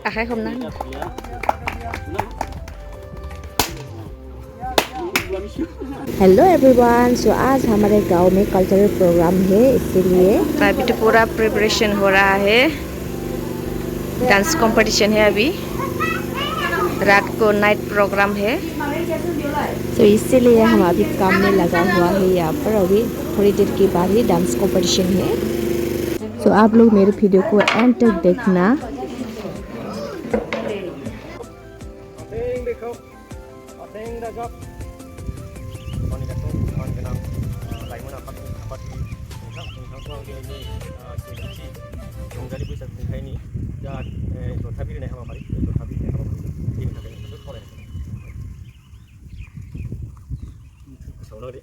आखाइ हमना hello everyone, सो आज हमारे गांव में कल्चरल प्रोग्राम है, इसीलिए अभी तो पूरा प्रिपरेशन हो रहा है। डांस कंपटीशन है, अभी रात को नाइट प्रोग्राम है। तो इसीलिए हम अभी काम में लगा हुआ है। यहाँ पर अभी थोड़ी देर के बाद ही डांस कंपटीशन है। तो आप लोग मेरे वीडियो को एंड तक देखना। रंजालि बैसागु खुंथायनि जा जथा बिरनाय हाबाफारि जथा बिरनाय हाबाफारि दिनै थाखाय नोंसोर सावरायनो गोसोआव लादो।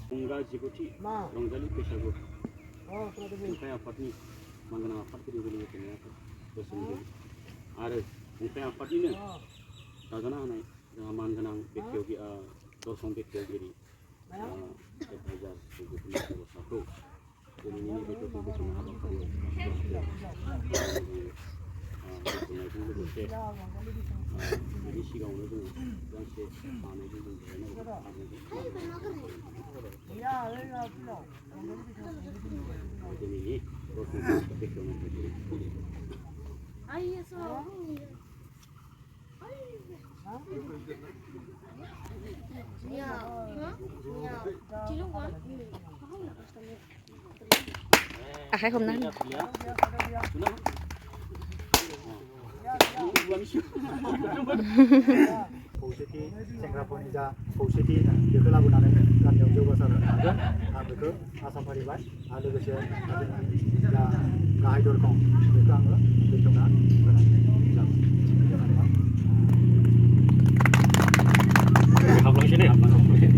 गंगा जिगुथि रंजालि बैसागु खुंथाय आफादनि मानगोनां आफादगिरि बोसोनगिरि आरो खुंथाय आफादनिनो दाजाना होनाय जोंहा मानगोनां बेखेवगिरि दर्शन बेखेवगिरि एडभाइजार बेबस्थाखौ दिनैनि नैबे दर्शन बेखेवनाय हाबाफारियाव दोनथुमनायजों लोगोसे बेनि सिगाङावनो जोङो गांसे मानैजों जों दिनैनि दर्शन आखाइ हमना खौसेथि सेंग्राफोरनि जा खौसेथि बेखौ लाबोनानै गामियाव जौगासार होनो हागोन आं बेखौ आसा फारिबाय आरो लोगोसे जोंनि जा गाहाय दरखं बेखौ आङो बेखेवना होनाय जाबाय। हाबलांसै दे हाबलांसै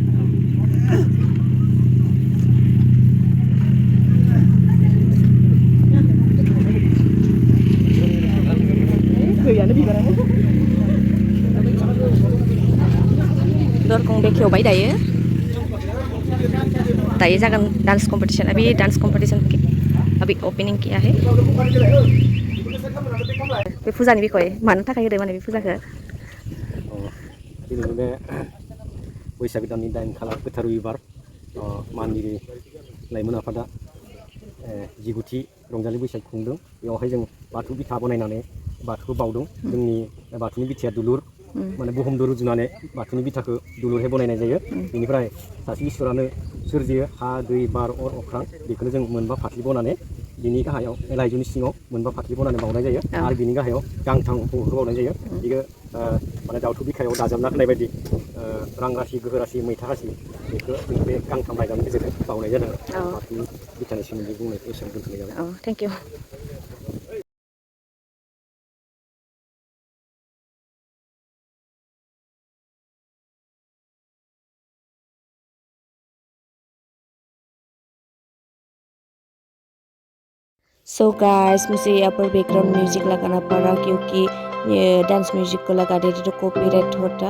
दरखं बेखेवबाय दायो जागोन डांस कंपटीशन। अभी डांस कंपटीशन अभी ओपनिंग किया है। बे फुजानि बिखय मानो थाखाय होदों माने बे फुजाखौ? दिनै बे बैसाग दाननि 9 खालार गोथार रबिबार मानगिरि लाइमोन आफादा जिगुथि रंजालि बैसागु खुंदों। बेवहाय जों बाथौ बिथा बनायनानै बाथौखौ बावदों। जोंनि बाथौनि बिथाया दुलुर माने बुहुमजों रुजुनानै बाथौनि बिथाखौ दुलुरहै बनायनाय जायो। बेनिफ्राय सासे इसोरानो सोरजियो हा दै बार अर अख्रां, बेखौनो जों मोनबा फाथ्लि बनानै बिनि गाहायाव लाइजौनि सिङाव मोनबा फाथ्लि बनानै बावनाय जायो आरो बिनि गाहायाव गांथां बावनाय जायो। बेखौ माने दावथु बिखायाव दाजाबना होनाय बायदि रां राशि गोहो राशि मैथा राशि बेखौ जों बे गांथाम लाइजामनि गेजेरजों बावनाय जादों। बाथौनि बिथानि सोमोन्दै बुंनायखौ एसेबां दोनथ'नाय जाबाय। Thank you. सो गाइस, मुझे यहाँ पर बैकग्राउंड म्यूजिक लगाना पड़ा क्योंकि ये डांस म्यूजिक को लगा देते तो कॉपीराइट होता।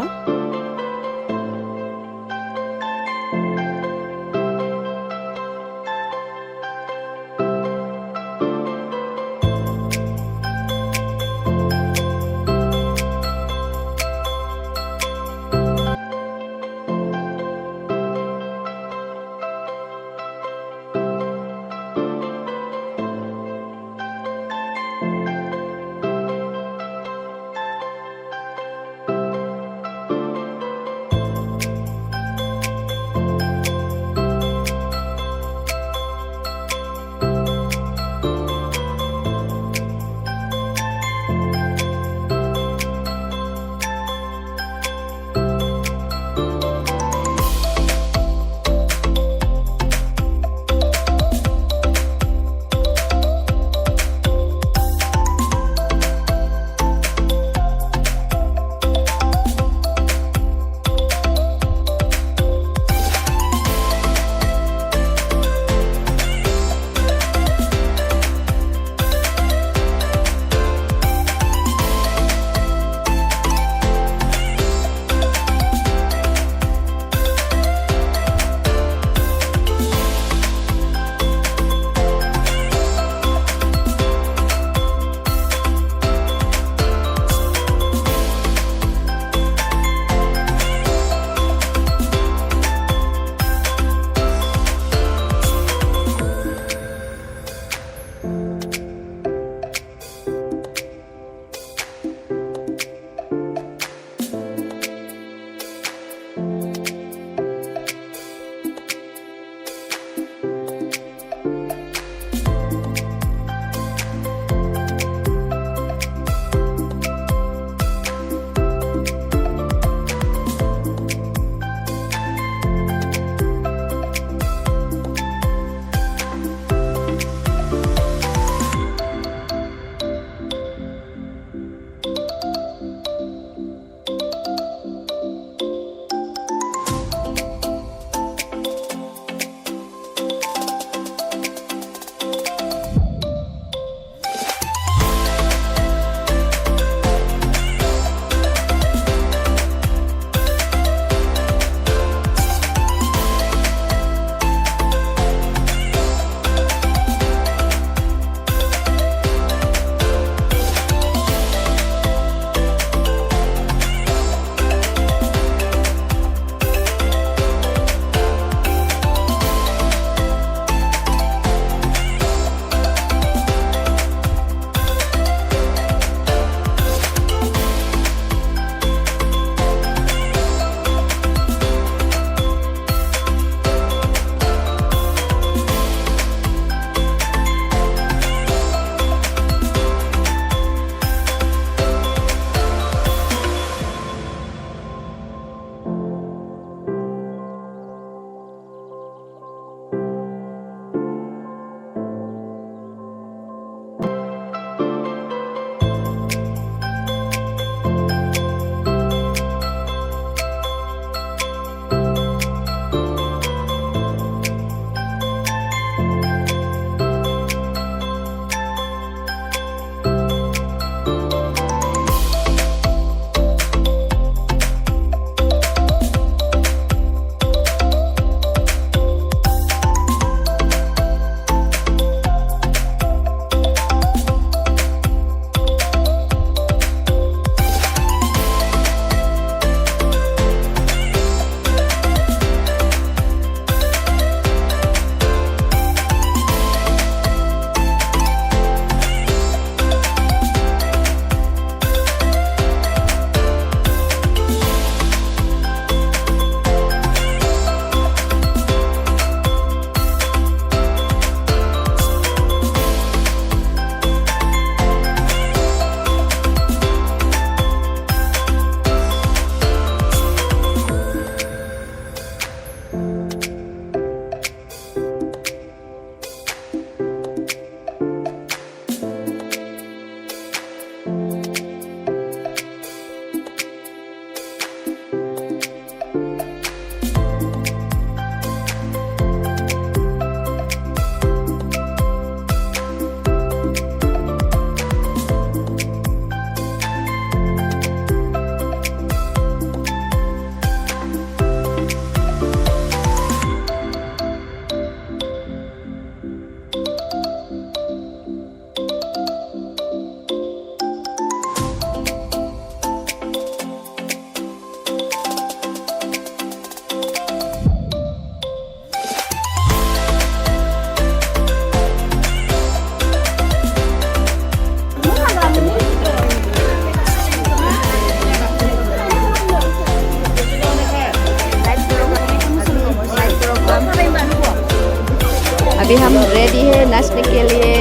अभी हम रेडी है नाचने के लिए,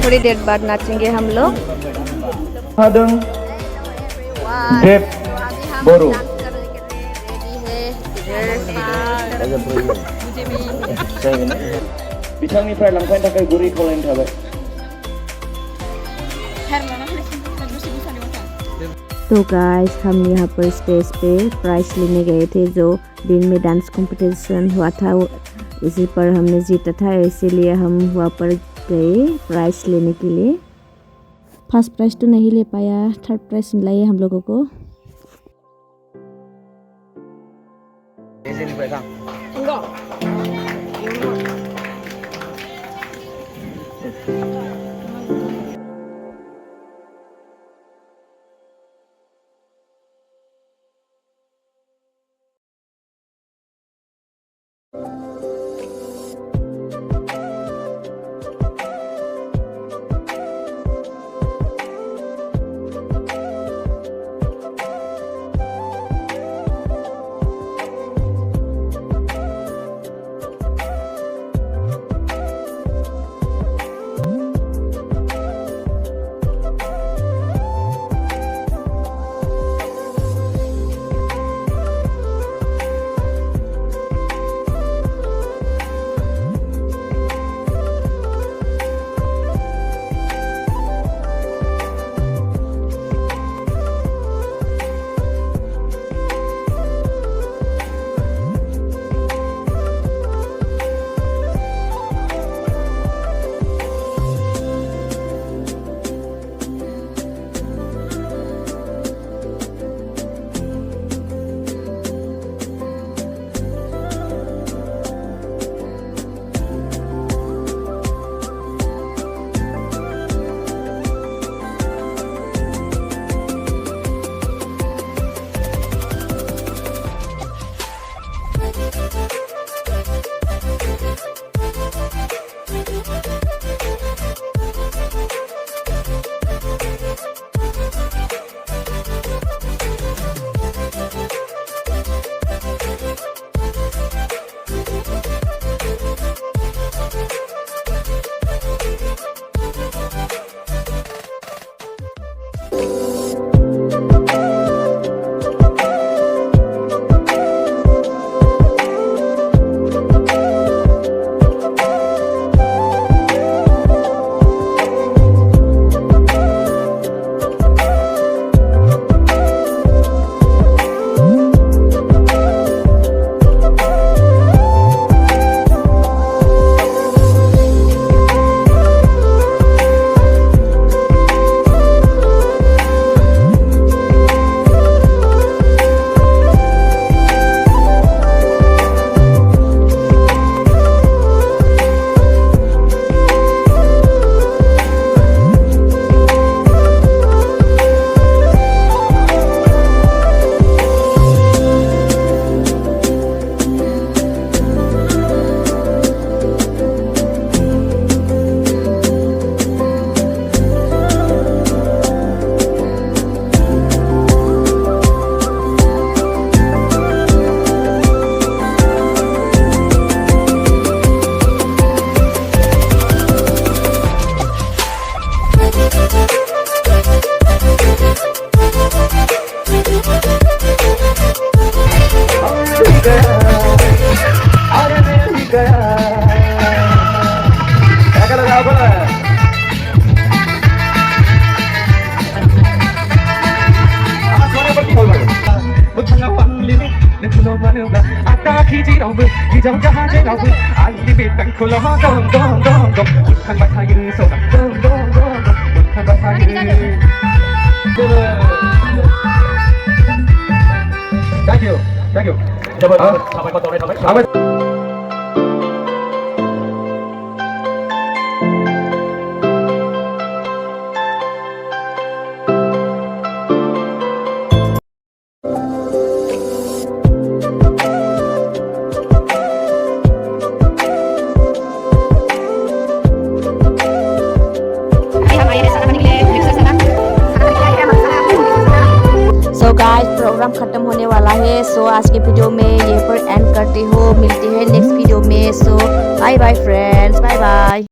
थोड़ी देर बाद नाचेंगे हम लोग। 하등 뎁 보루 बिथांनिफ्राय लांफानो थाखाय गुरै खावलायनाय थाबाय। तो गाइस हम यहाँ पर स्टेज पे प्राइज लेने गए थे, जो दिन में डांस कंपटीशन हुआ था इसी पर हमने जीता था, इसीलिए हम वहाँ पर गए प्राइज लेने के लिए। फर्स्ट प्राइज तो नहीं ले पाया, थर्ड प्राइज मिला हम लोगों को। Thank you. Thank you. Sampai foto sampai. Programme खत्म होने वाला है। सो आज के वीडियो में ये पर एंड करती हूँ, मिलती है नेक्स्ट वीडियो में। सो Bye bye friends. Bye bye.